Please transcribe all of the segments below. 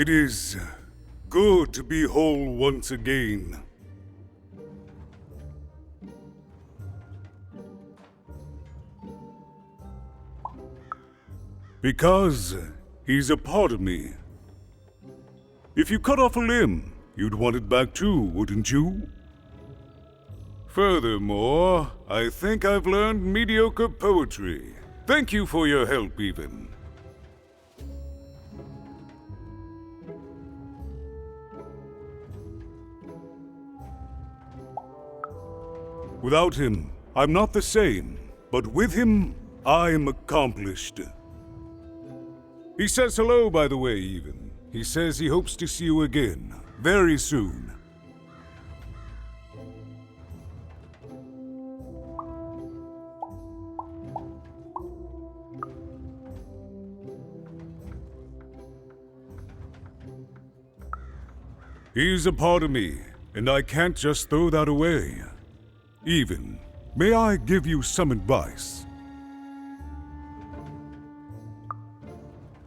It is good to be whole once again. Because he's a part of me. If you cut off a limb, you'd want it back too, wouldn't you? Furthermore, I think I've learned mediocre poetry. Thank you for your help, even. Without him, I'm not the same, but with him, I'm accomplished. He says hello, by the way, even. He says he hopes to see you again, very soon. He's a part of me, and I can't just throw that away. Even, may I give you some advice?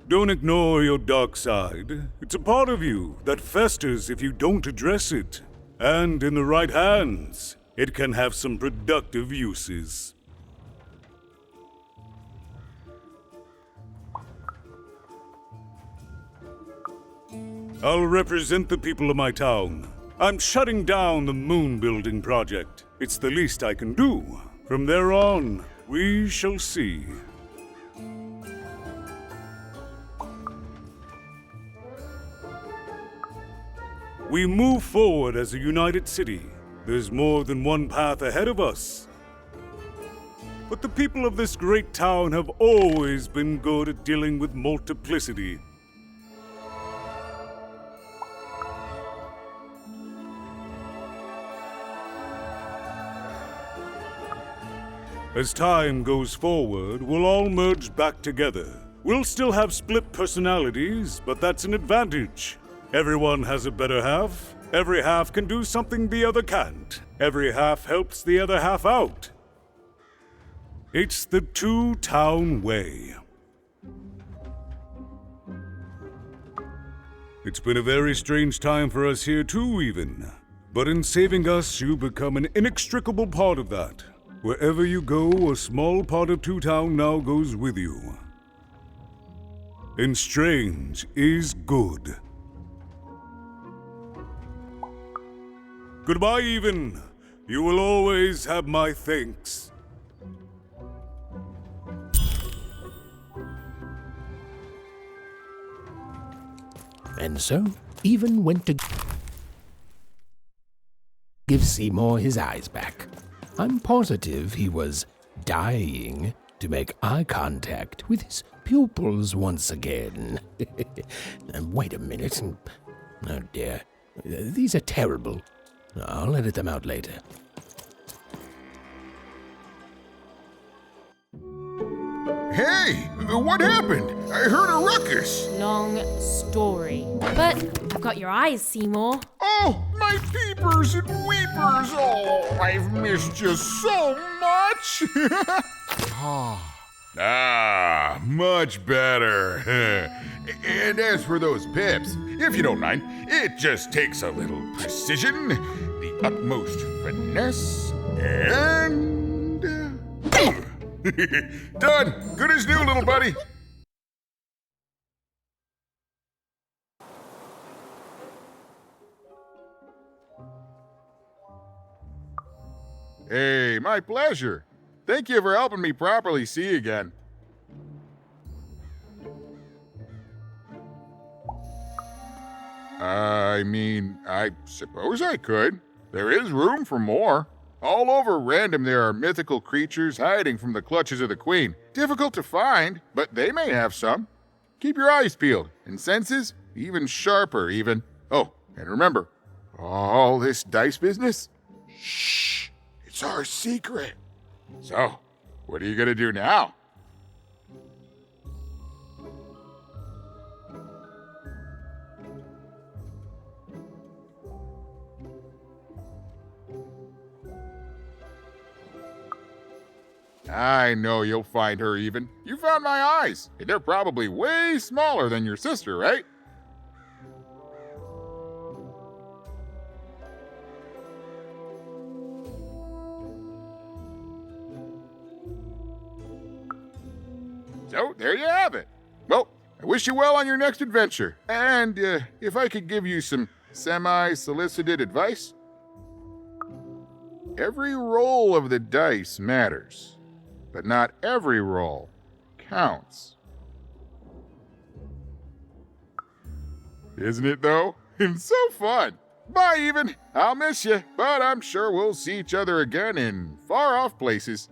Don't ignore your dark side. It's a part of you that festers if you don't address it. And in the right hands, it can have some productive uses. I'll represent the people of my town. I'm shutting down the moon building project. It's the least I can do. From there on, we shall see. We move forward as a united city. There's more than one path ahead of us. But the people of this great town have always been good at dealing with multiplicity. As time goes forward, we'll all merge back together. We'll still have split personalities, but that's an advantage. Everyone has a better half. Every half can do something the other can't. Every half helps the other half out. It's the two-town way. It's been a very strange time for us here too, even. But in saving us, you become an inextricable part of that. Wherever you go, a small part of Two-Town now goes with you. And strange is good. Goodbye, even. You will always have my thanks. And so, Even went to give Seymour his eyes back. I'm positive he was dying to make eye contact with his pupils once again. Wait a minute. Oh dear. These are terrible. I'll edit them out later. Hey! What happened? I heard a ruckus! Long story. But I've got your eyes, Seymour. Oh, my peepers and weepers! Oh, I've missed you so much! Much better. And as for those pips, if you don't mind, it just takes a little precision, the utmost finesse, and... Done! Good as new, little buddy! Hey, my pleasure. Thank you for helping me properly see again. I suppose I could. There is room for more. All over Random there are mythical creatures hiding from the clutches of the Queen. Difficult to find, but they may have some. Keep your eyes peeled, and senses even sharper even. Oh, and remember, all this dice business? Shh, it's our secret. So, what are you gonna do now? I know you'll find her even. You found my eyes, and they're probably way smaller than your sister, right? So, there you have it. Well, I wish you well on your next adventure. And if I could give you some semi-solicited advice, every roll of the dice matters, but not every roll counts. Isn't it, though? It's so fun. Bye, even. I'll miss you, but I'm sure we'll see each other again in far-off places.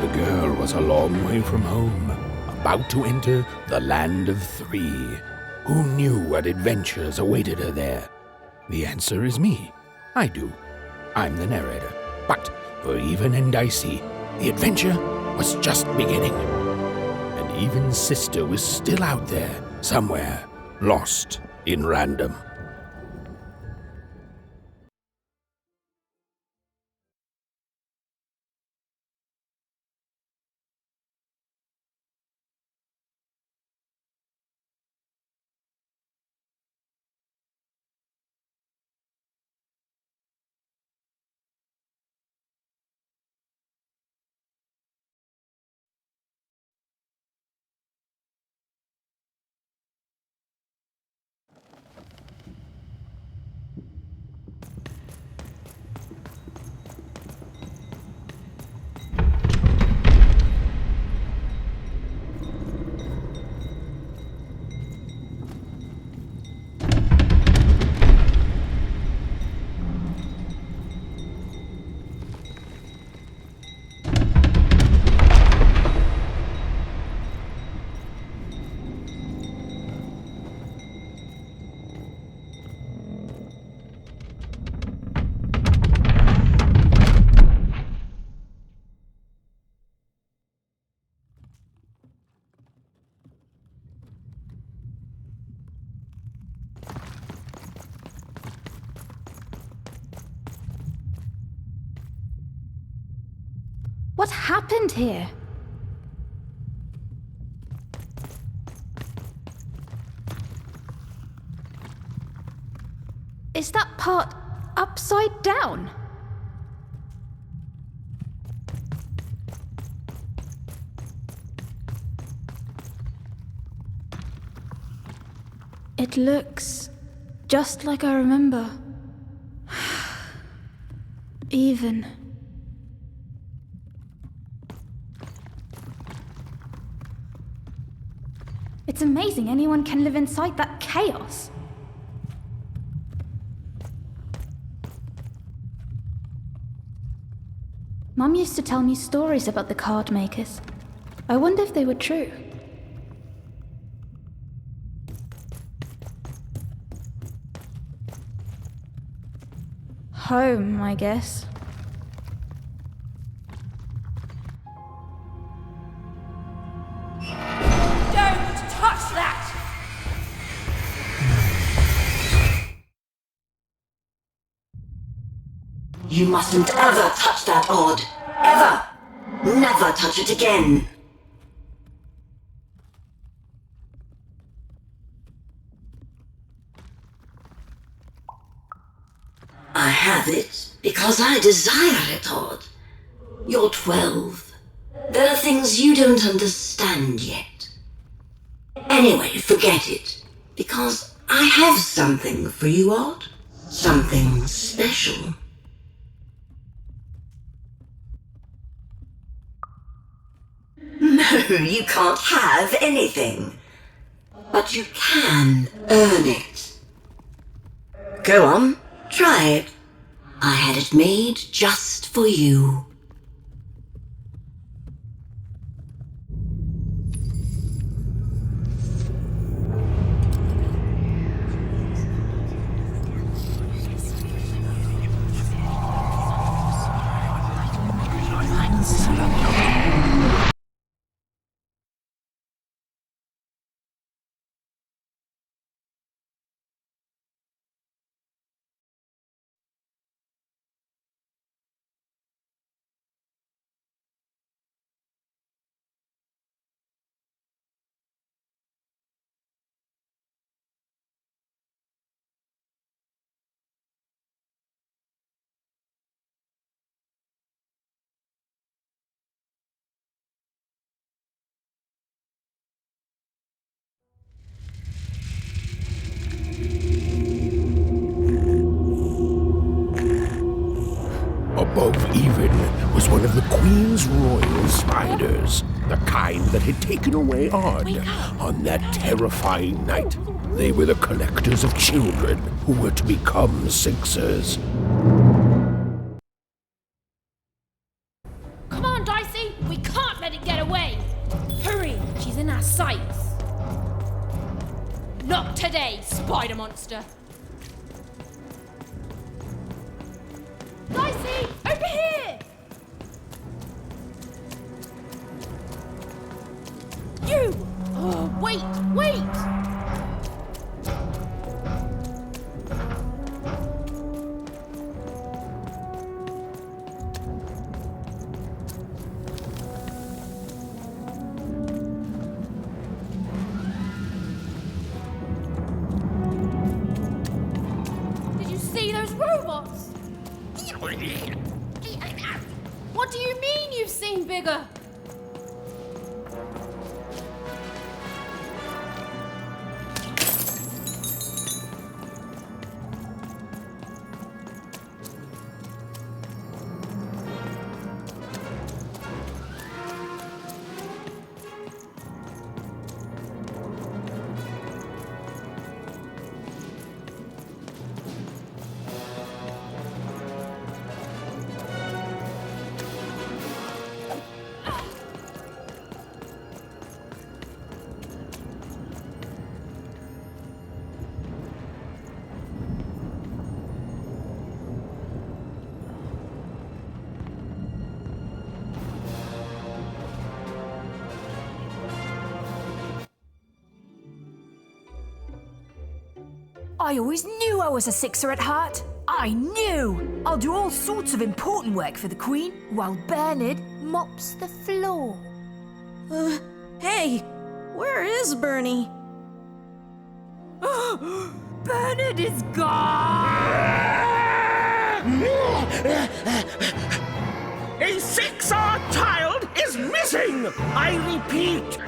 The girl was a long way from home, about to enter the land of three. Who knew what adventures awaited her there? The answer is me. I do. I'm the narrator. But for Even and Dicey, the adventure was just beginning. And Even's sister was still out there, somewhere, lost in random. What happened here? Is that part upside down? It looks just like I remember. Even. It's amazing anyone can live inside that chaos. Mum used to tell me stories about the card makers. I wonder if they were true. Home, I guess. Don't touch that! You mustn't ever touch that odd. Ever! Never touch it again! I have it because I desire it, Odd. You're 12. There are things you don't understand yet. Anyway, forget it. Because I have something for you, Odd. Something special. No, you can't have anything. But you can earn it. Go on, try it. I had it made just for you. above even was one of the Queen's royal spiders, the kind that had taken away Odd on that terrifying night. They were the collectors of children who were to become Sixers. Come on, Dicey! We can't let it get away! Hurry! She's in our sights! Not today, spider monster! Dicey! Over here! You! Oh, wait! Did you see those robots? What do you mean you've seen bigger? I always knew I was a Sixer at heart. I knew! I'll do all sorts of important work for the Queen, while Bernard mops the floor. Hey, where is Bernie? Bernard is gone! A Sixer child is missing! I repeat,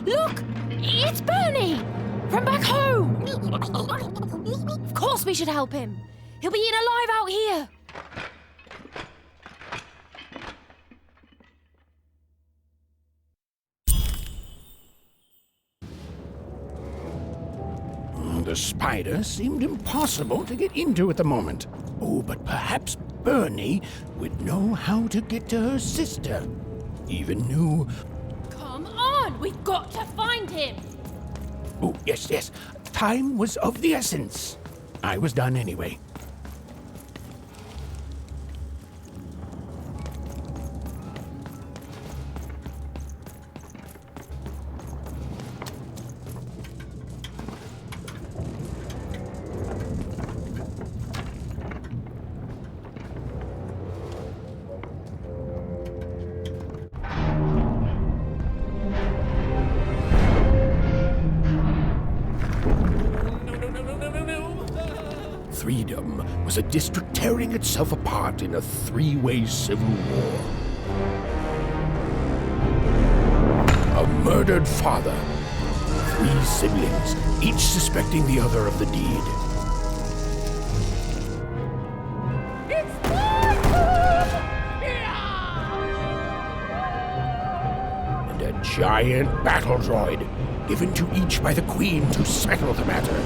Look! It's Bernie! From back home! Of course we should help him! He'll be eaten alive out here! The spider seemed impossible to get into at the moment. Oh, but perhaps Bernie would know how to get to her sister. Even knew... Come on! We've got to find him! Oh, yes. Time was of the essence. I was done anyway. Freedom was a district tearing itself apart in a three-way civil war. A murdered father, 3 siblings, each suspecting the other of the deed. And a giant battle droid, given to each by the Queen to settle the matter.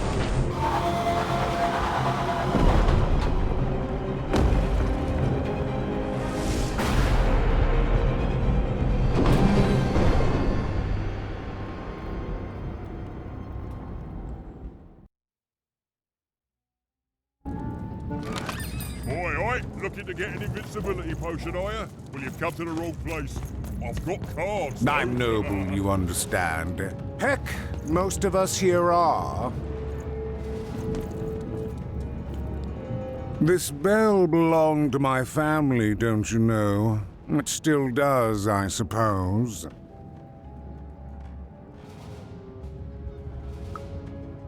Oi, looking to get an invincibility potion, are you? Well, you've come to the wrong place. I've got cards. I'm noble, you understand. Heck, most of us here are. This bell belonged to my family, don't you know? It still does, I suppose.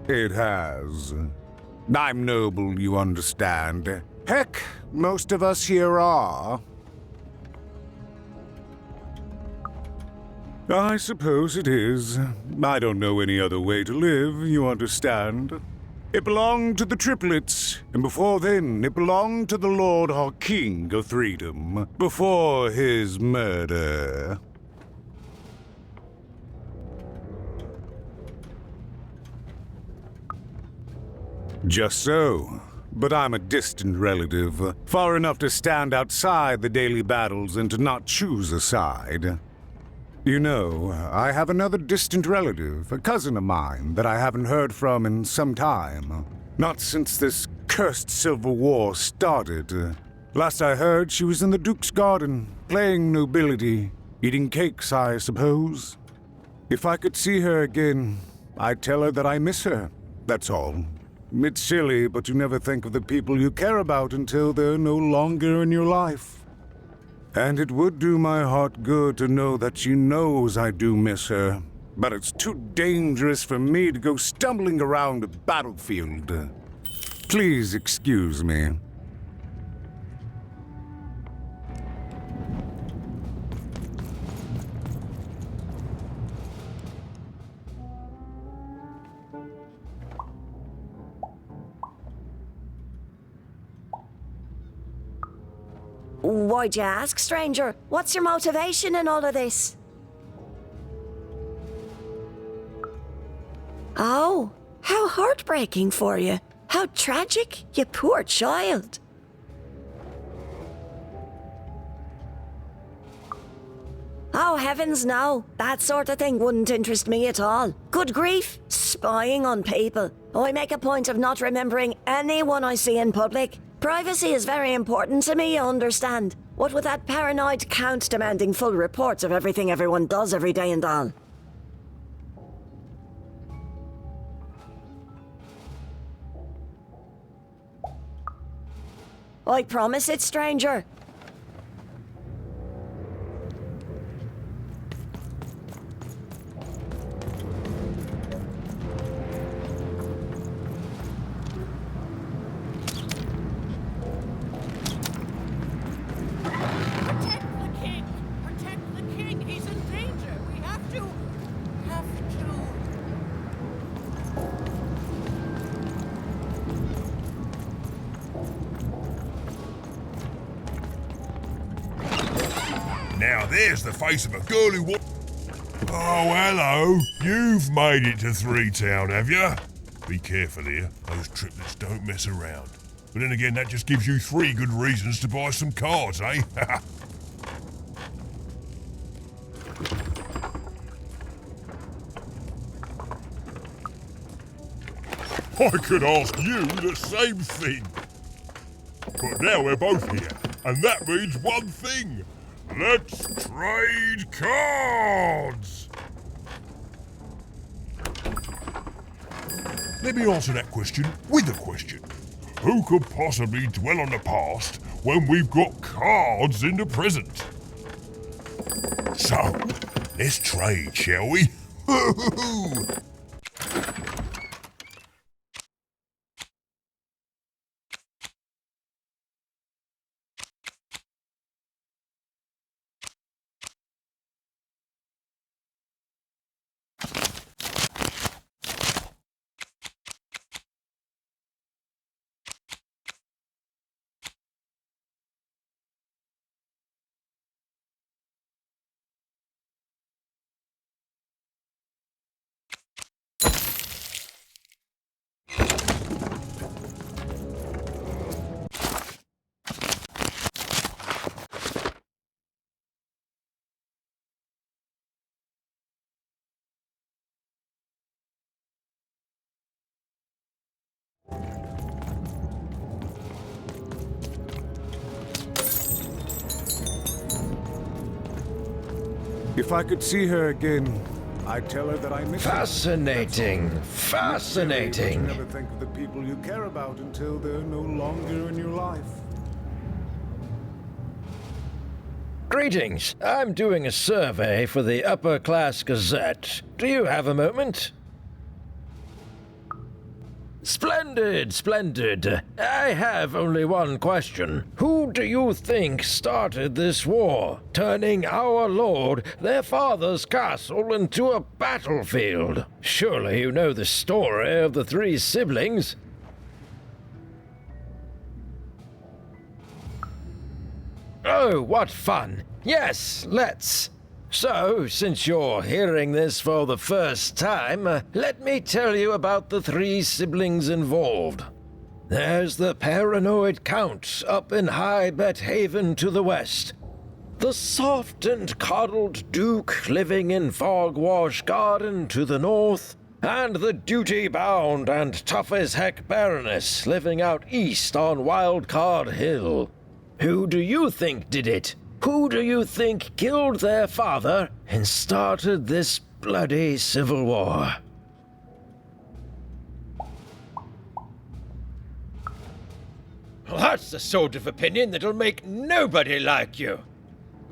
It has. I'm noble, you understand. Heck, most of us here are. I suppose it is. I don't know any other way to live, you understand. It belonged to the triplets, and before then it belonged to the Lord our King of Freedom, before his murder. Just so. But I'm a distant relative, far enough to stand outside the daily battles and to not choose a side. You know, I have another distant relative, a cousin of mine, that I haven't heard from in some time. Not since this cursed Civil War started. Last I heard, she was in the Duke's garden, playing nobility, eating cakes, I suppose. If I could see her again, I'd tell her that I miss her, that's all. It's silly, but you never think of the people you care about until they're no longer in your life. And it would do my heart good to know that she knows I do miss her. But it's too dangerous for me to go stumbling around a battlefield. Please excuse me. Why'd you ask, stranger? What's your motivation in all of this? Oh, how heartbreaking for you. How tragic, you poor child. Oh, heavens no. That sort of thing wouldn't interest me at all. Good grief, spying on people. I make a point of not remembering anyone I see in public. Privacy is very important to me, you understand. What with that paranoid count demanding full reports of everything everyone does every day and all. I promise it, stranger. Now there's the face of a girl who wa- Oh, hello. You've made it to Three Town, have you? Be careful here. Those triplets don't mess around. But then again, that just gives you 3 good reasons to buy some cards, eh? I could ask you the same thing. But now we're both here, and that means one thing. Let's trade cards! Let me answer that question with a question. Who could possibly dwell on the past when we've got cards in the present? So, let's trade, shall we? If I could see her again, I'd tell her that I miss her. Fascinating. You Fascinating. never think of the people you care about until they're no longer in your life. Greetings. I'm doing a survey for the Upper Class Gazette. Do you have a moment? Splendid, splendid. I have only one question. Who do you think started this war, turning our lord, their father's castle, into a battlefield? Surely you know the story of the three siblings. Oh, what fun. Yes, let's. So, since you're hearing this for the first time, let me tell you about the three siblings involved. There's the paranoid Count up in High Bet Haven to the west. The soft and coddled Duke living in Fogwash Garden to the north. And the duty-bound and tough-as-heck Baroness living out east on Wildcard Hill. Who do you think did it? Who do you think killed their father and started this bloody civil war? Well, that's the sort of opinion that'll make nobody like you.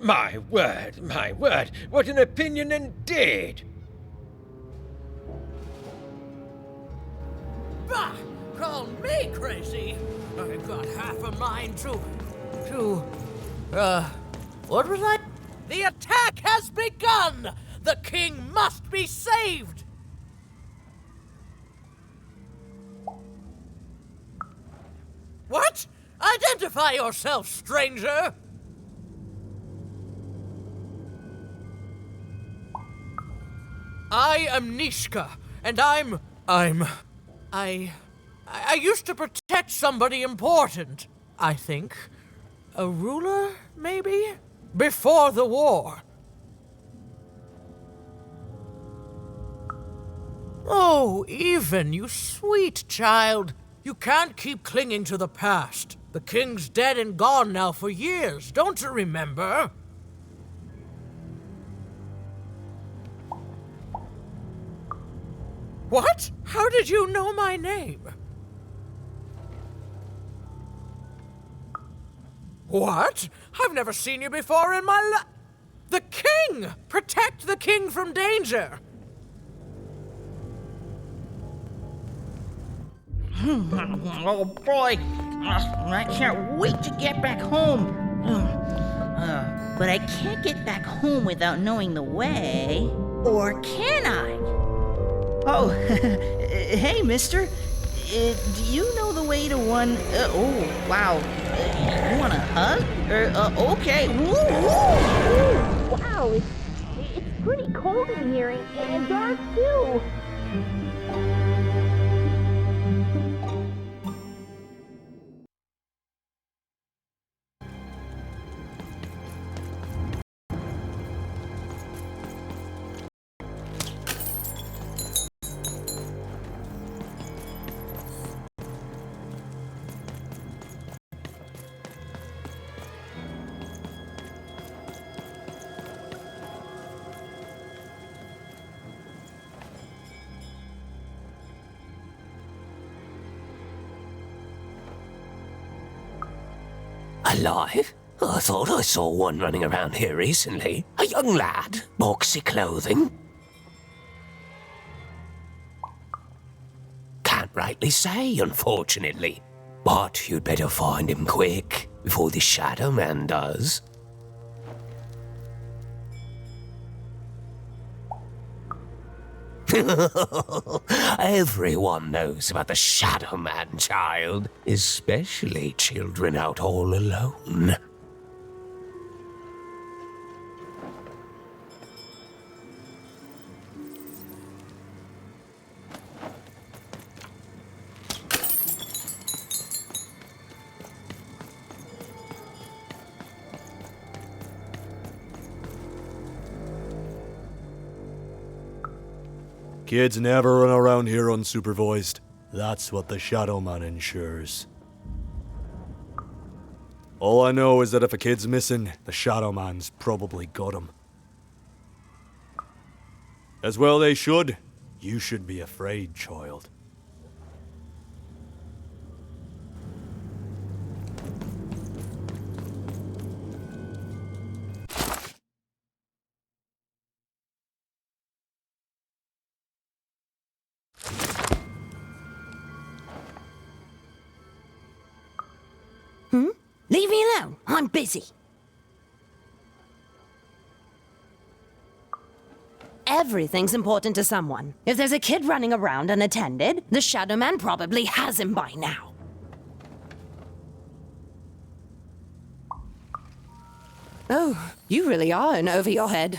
My word, what an opinion indeed! Bah! Call me crazy! I've got half a mind to... What was that? The attack has begun! The king must be saved! What? Identify yourself, stranger! I am Nishka, and I used to protect somebody important, I think. A ruler, maybe? Before the war. Oh, Even, you sweet child. You can't keep clinging to the past. The king's dead and gone now for years, don't you remember? What? How did you know my name? What? I've never seen you before in my life. The king! Protect the king from danger! Oh boy, I can't wait to get back home. But I can't get back home without knowing the way. Or can I? Oh, hey, mister. Do you know the way to one... oh, wow. You want a hug? Okay. Wow, it's pretty cold in here and dark too. Alive? I thought I saw one running around here recently. A young lad, boxy clothing. Can't rightly say, unfortunately. But you'd better find him quick, before the Shadowman does. Everyone knows about the Shadowman, child, especially children out all alone. Kids never run around here unsupervised. That's what the Shadowman ensures. All I know is that if a kid's missing, the Shadowman's probably got him. As well they should. You should be afraid, child. Leave me alone. I'm busy. Everything's important to someone. If there's a kid running around unattended, the Shadowman probably has him by now. Oh, you really are in over your head.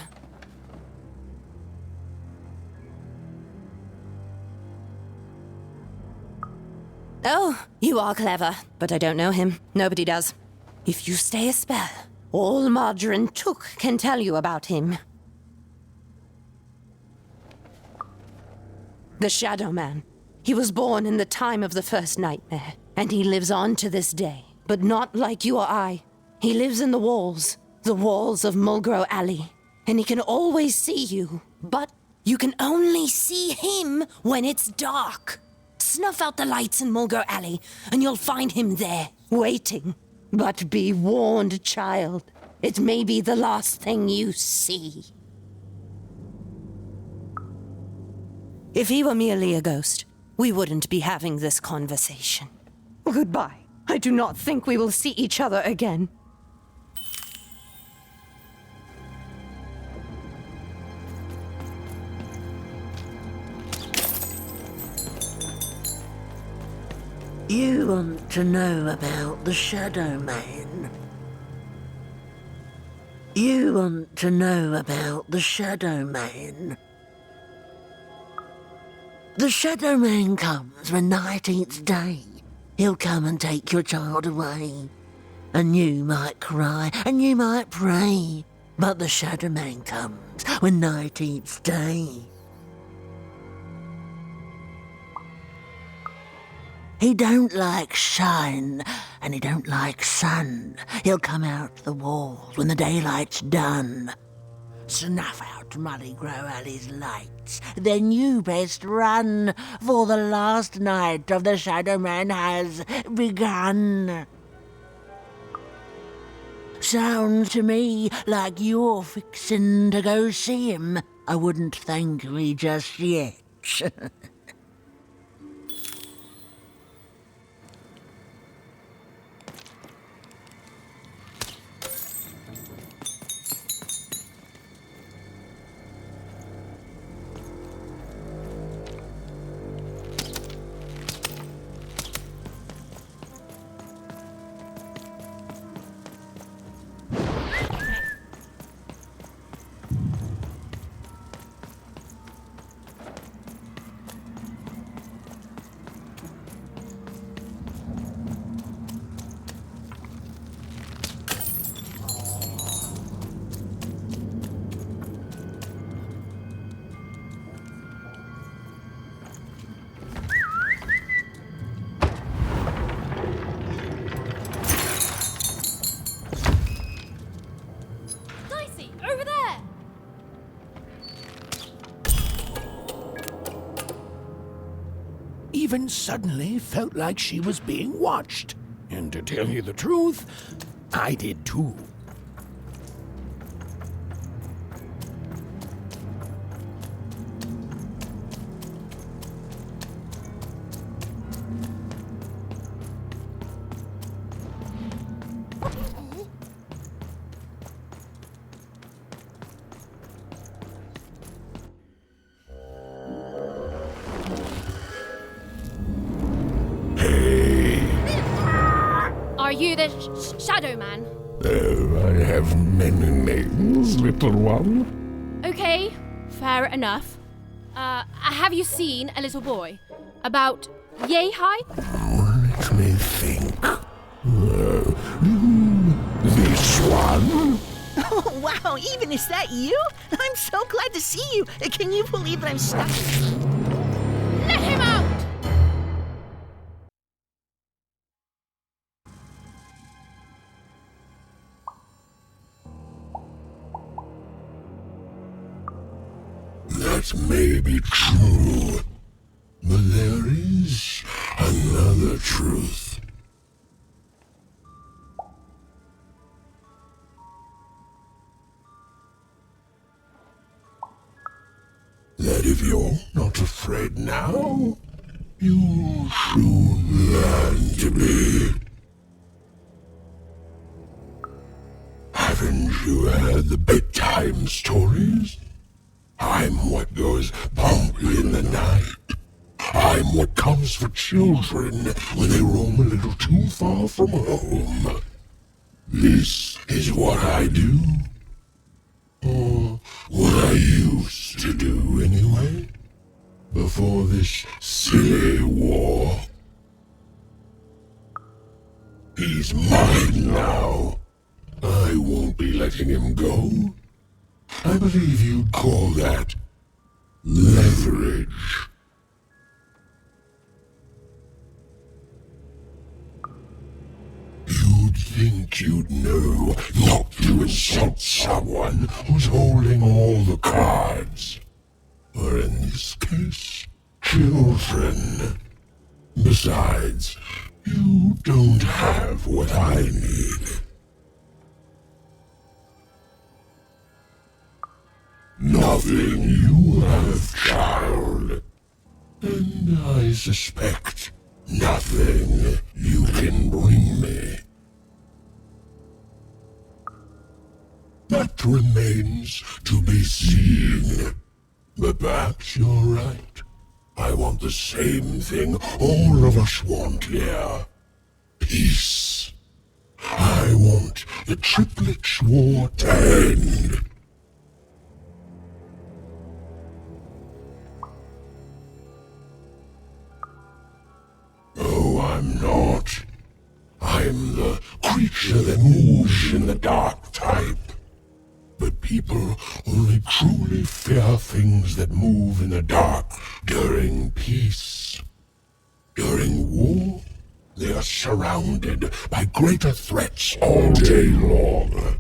Oh, you are clever, but I don't know him. Nobody does. If you stay a spell, all Margarine Took can tell you about him. The Shadowman. He was born in the time of the first nightmare, and he lives on to this day. But not like you or I. He lives in the walls of Mulgrow Alley, and he can always see you, but you can only see him when it's dark. Snuff out the lights in Mulgrow Alley, and you'll find him there, waiting. But be warned, child. It may be the last thing you see. If he were merely a ghost, we wouldn't be having this conversation. Goodbye. I do not think we will see each other again. You want to know about the Shadowman? You want to know about the Shadowman? The Shadowman comes when night eats day. He'll come and take your child away. And you might cry, and you might pray. But the Shadowman comes when night eats day. He don't like shine, and he don't like sun. He'll come out the walls when the daylight's done. Snuff out Muddy Grow Alley's lights, then you best run, for the last night of the Shadowman has begun. Sounds to me like you're fixin' to go see him. I wouldn't thank me just yet. Even suddenly felt like she was being watched. And to tell you the truth, I did too. Are you the Shadowman? Oh, I have many names, little one. Okay, fair enough. Have you seen a little boy? About yay high? Let me think. This one? Oh, wow, even is that you? I'm so glad to see you. Can you believe that I'm stuck? Let him out! That may be true, but there is another truth. That if you're not afraid now, you'll soon learn to be. Haven't you heard the bedtime stories? I'm what goes bump in the night. I'm what comes for children when they roam a little too far from home. This is what I do. Or what I used to do anyway. Before this silly war. He's mine now. I won't be letting him go. I believe you'd call that leverage. You'd think you'd know not to insult someone who's holding all the cards. Or in this case, children. Besides, you don't have what I need. Nothing you have, child. And I suspect nothing you can bring me. That remains to be seen. But perhaps you're right. I want the same thing all of us want here. Peace. I want the Triplets' War to end. Oh, I'm not. I'm the creature that moves in the dark type. But people only truly fear things that move in the dark during peace. During war, they are surrounded by greater threats all day long.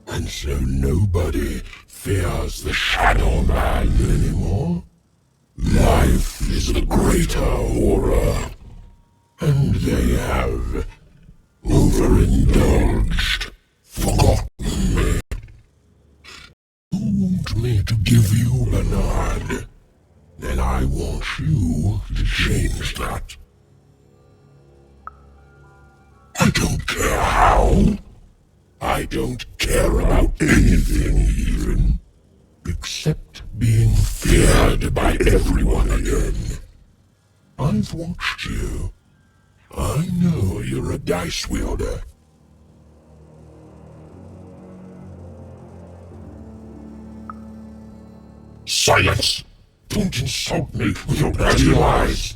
And so nobody fears the Shadowman anymore. Life is the greater horror. And they have overindulged, forgotten me. You want me to give you Bernard, then I want you to change that. I don't care how. I don't care about anything even, except being feared by everyone again. I've watched you. I know you're a dice wielder. Silence! Don't insult me with your bloody lies!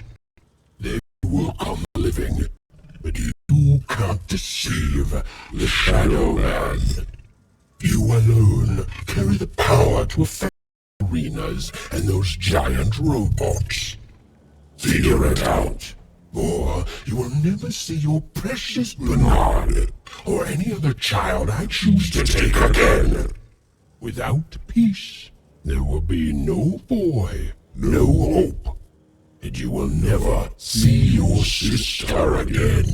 They will come living, but you can't deceive the Shadowman. You alone carry the power to affect arenas and those giant robots. Figure it out, or you will never see your precious Bernard or any other child I choose to take again. Without peace, there will be no boy, no hope, and you will never see your sister again.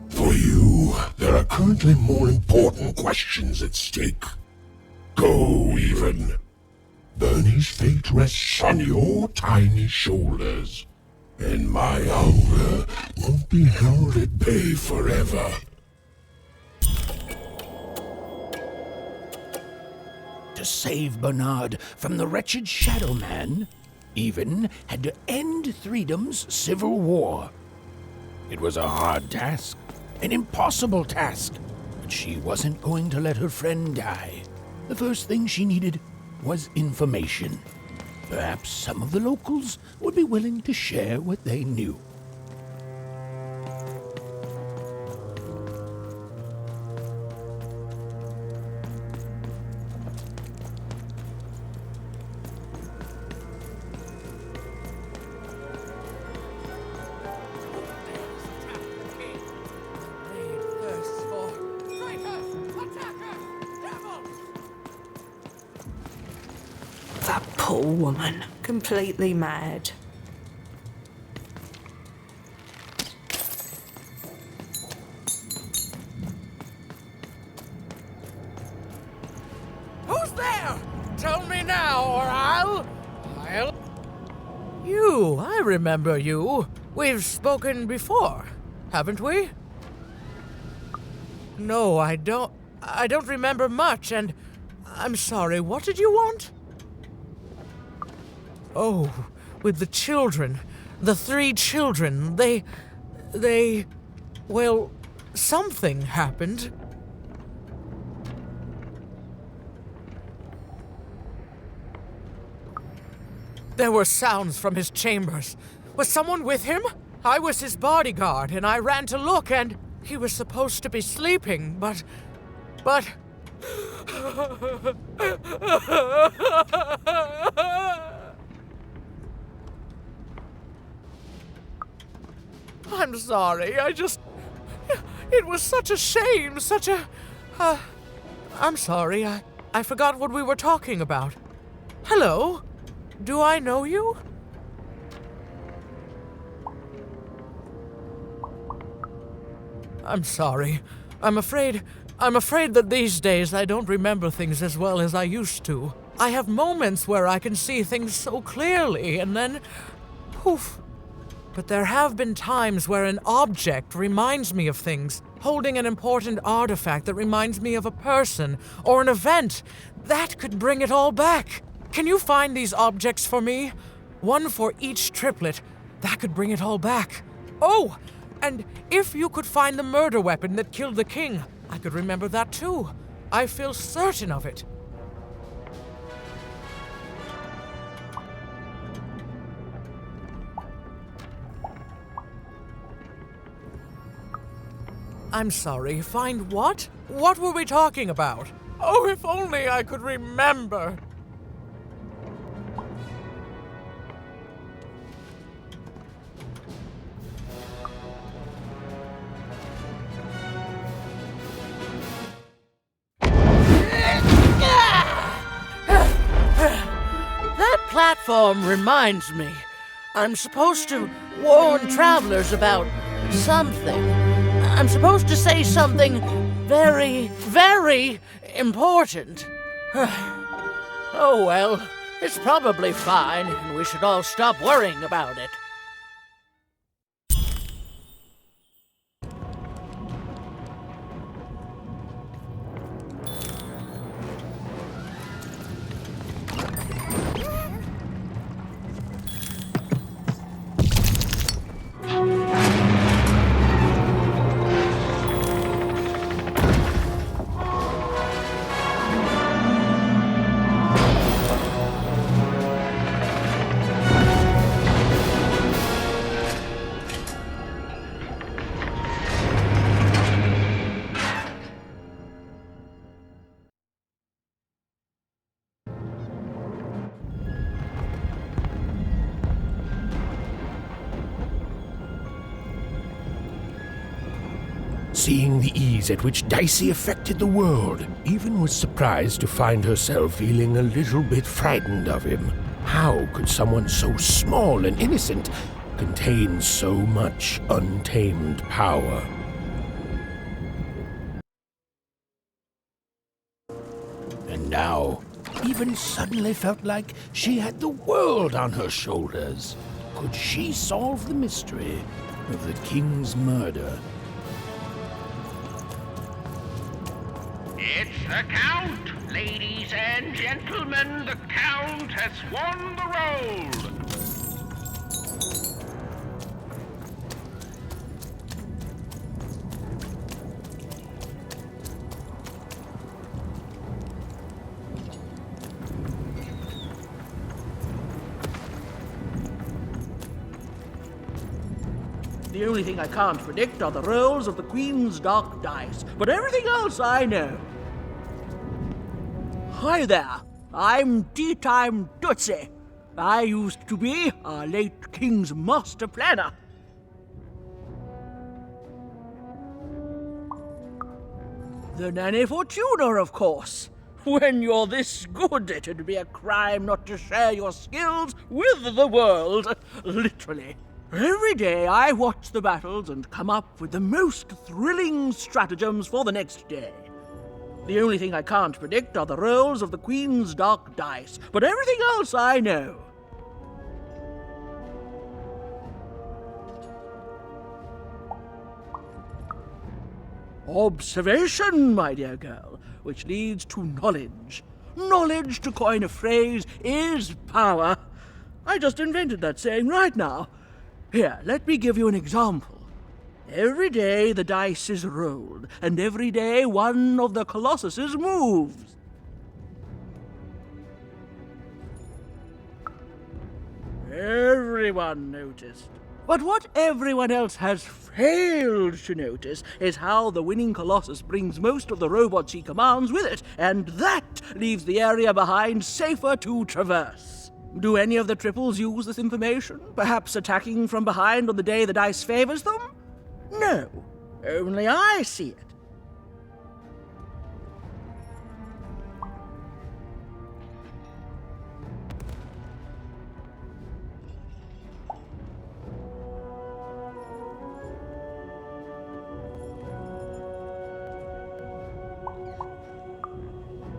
For you, there are currently more important questions at stake. Go, even. Bernie's fate rests on your tiny shoulders. And my hunger won't be held at bay forever. To save Bernard from the wretched Shadowman, Even had to end Threedom's civil war. It was a hard task, an impossible task, but she wasn't going to let her friend die. The first thing she needed was information. Perhaps some of the locals would be willing to share what they knew. That poor woman, completely mad. Who's there? Tell me now, or I'll... You, I remember you. We've spoken before, haven't we? No, I don't remember much, and I'm sorry, what did you want? Oh, with the children. The 3 children. Well, something happened. There were sounds from his chambers. Was someone with him? I was his bodyguard, and I ran to look, and he was supposed to be sleeping, but... I'm sorry, it was such a shame, I'm sorry, I forgot what we were talking about. Hello? Do I know you? I'm sorry. I'm afraid that these days I don't remember things as well as I used to. I have moments where I can see things so clearly, and then... poof. But there have been times where an object reminds me of things, holding an important artifact that reminds me of a person or an event. That could bring it all back. Can you find these objects for me? One for each triplet. That could bring it all back. Oh, and if you could find the murder weapon that killed the king, I could remember that too. I feel certain of it. I'm sorry, find what? What were we talking about? Oh, if only I could remember. That platform reminds me. I'm supposed to warn travelers about something. I'm supposed to say something very, very important. Oh well, it's probably fine, and we should all stop worrying about it. Seeing the ease at which Dicey affected the world, Even was surprised to find herself feeling a little bit frightened of him. How could someone so small and innocent contain so much untamed power? And now, Even suddenly felt like she had the world on her shoulders. Could she solve the mystery of the king's murder? It's the Count! Ladies and gentlemen, the Count has won the role! The only thing I can't predict are the rolls of the Queen's dark dice, but everything else I know. Hi there, I'm Tea Time Tootsie. I used to be our late King's master planner. The Nanny Fortuna, of course. When you're this good, it'd be a crime not to share your skills with the world, literally. Every day I watch the battles and come up with the most thrilling stratagems for the next day. The only thing I can't predict are the rolls of the Queen's dark dice, but everything else I know. Observation, my dear girl, which leads to knowledge. Knowledge, to coin a phrase, is power. I just invented that saying right now. Here, let me give you an example. Every day the dice is rolled, and every day one of the colossuses moves. Everyone noticed. But what everyone else has failed to notice is how the winning Colossus brings most of the robots he commands with it, and that leaves the area behind safer to traverse. Do any of the triples use this information? Perhaps attacking from behind on the day the dice favors them? No, only I see it.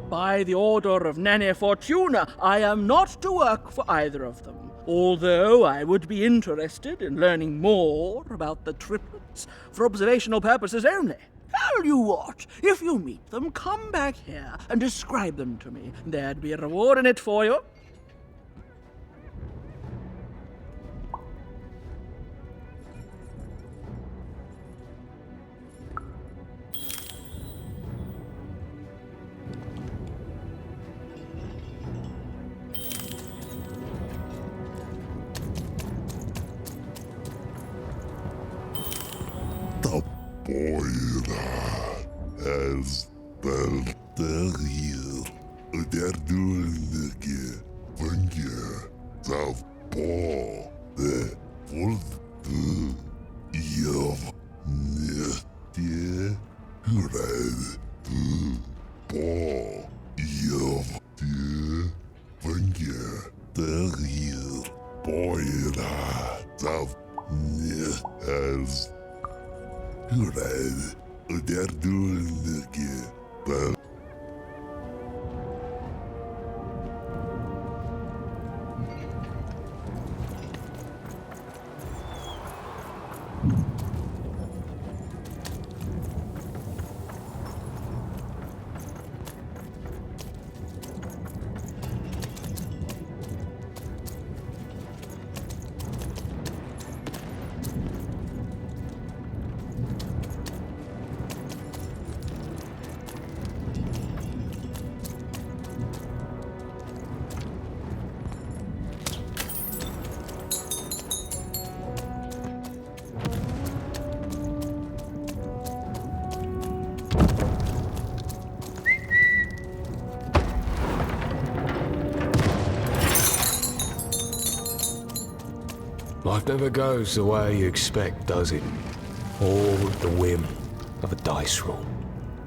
By the order of Nane Fortuna, I am not to work for either of them, although I would be interested in learning more about the triplets for observational purposes only. Tell you what, if you meet them, come back here and describe them to me. There'd be a reward in it for you. As wel hier, der dunnige vange, zav po, de volde, jav, netje, red, po, jav, de vange, der hier, boira, zav, as red. They're doing the game. Life never goes the way you expect, does it? All at the whim of a dice roll.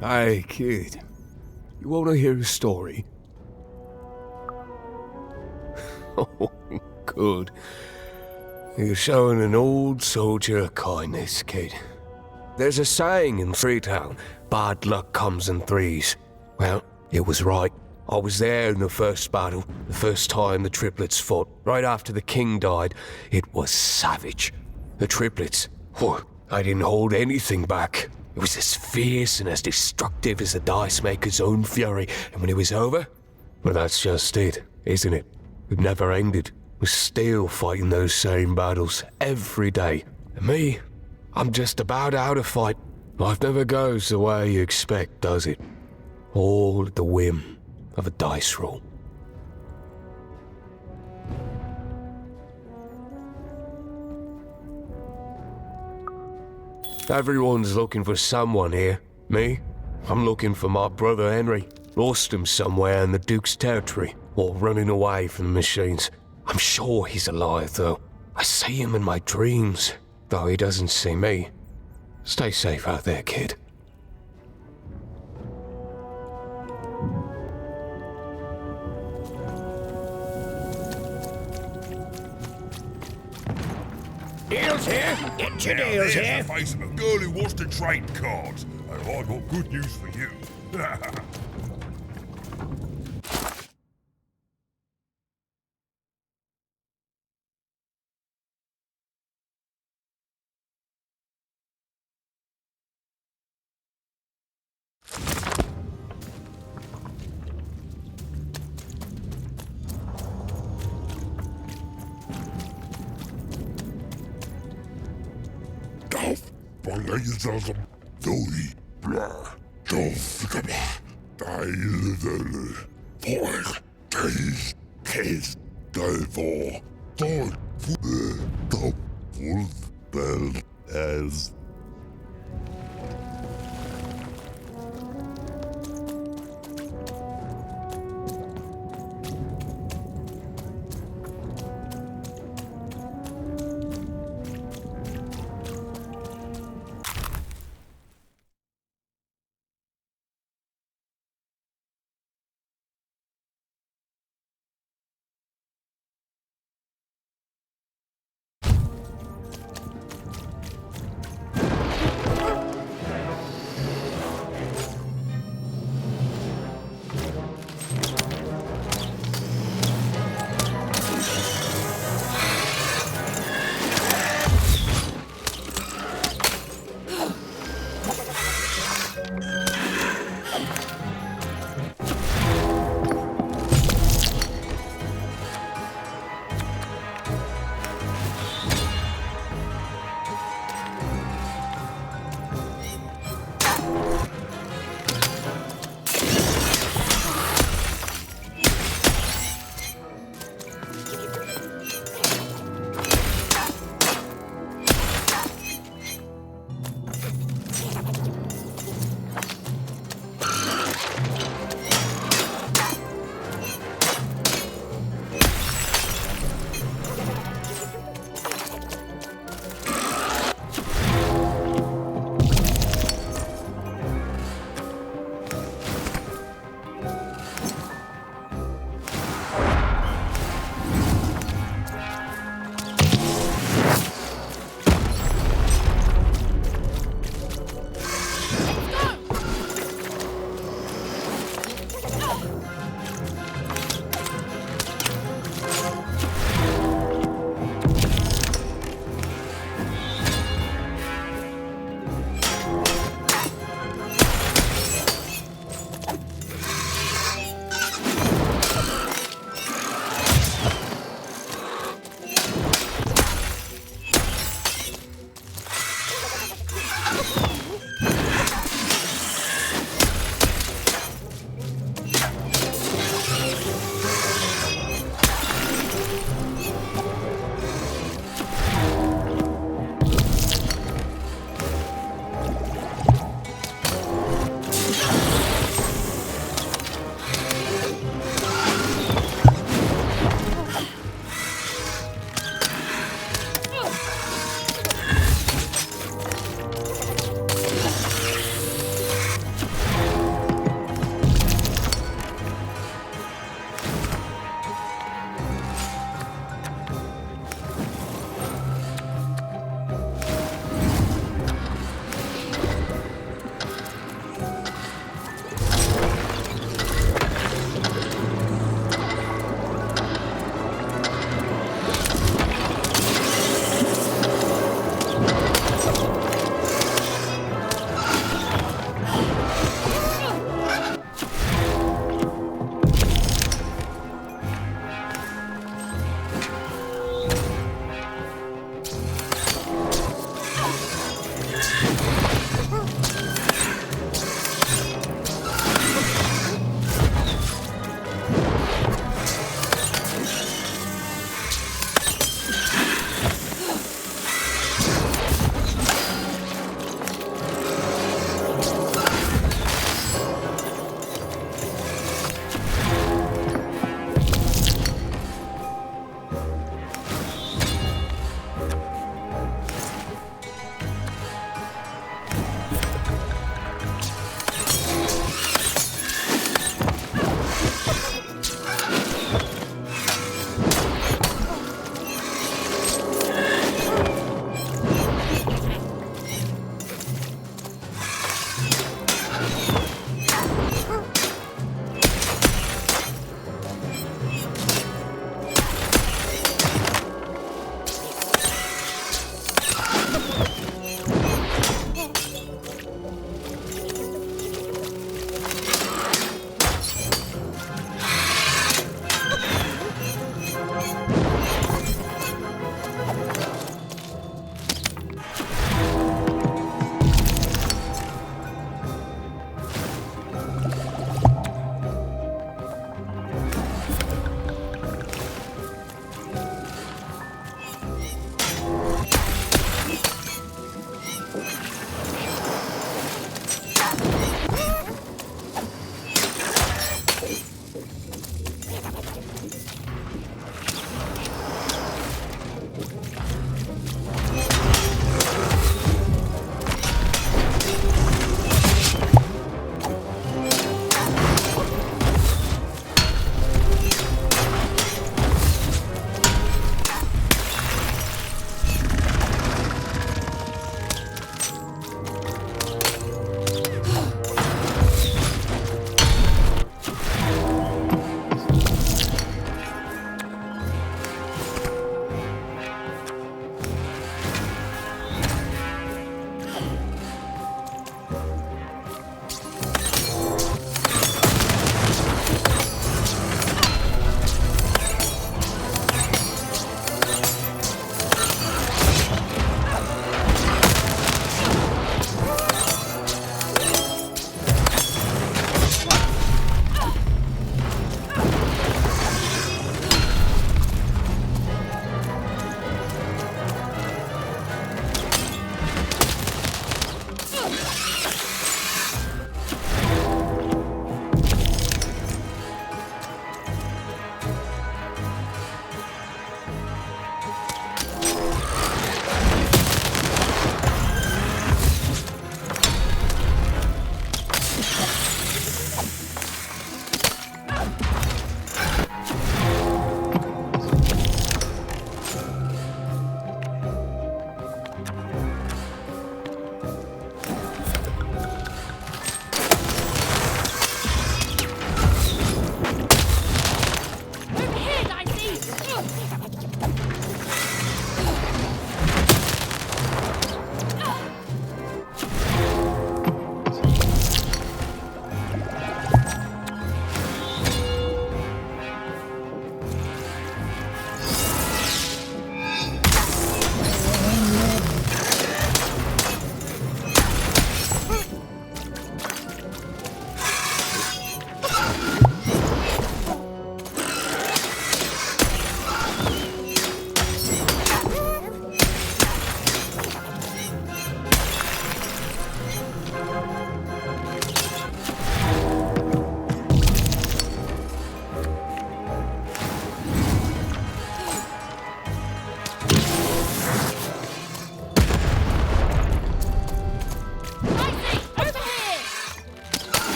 Hey, kid. You want to hear a story? Oh, good. You're showing an old soldier kindness, kid. There's a saying in Freetown, bad luck comes in threes. Well, it was right. I was there in the first battle, the first time the triplets fought, right after the king died. It was savage. The triplets, I didn't hold anything back. It was as fierce and as destructive as the dice maker's own fury, and when it was over, well, that's just it, isn't it? It never ended. We're still fighting those same battles every day. And me, I'm just about out of fight. Life never goes the way you expect, does it? All at the whim of a dice roll. Everyone's looking for someone here. Me? I'm looking for my brother Henry. Lost him somewhere in the Duke's territory, or running away from the machines. I'm sure he's alive, though. I see him in my dreams, though he doesn't see me. Stay safe out there, kid. Deals here? Get your deals here. There's the face of a girl who wants to trade cards. And I've got good news for you. As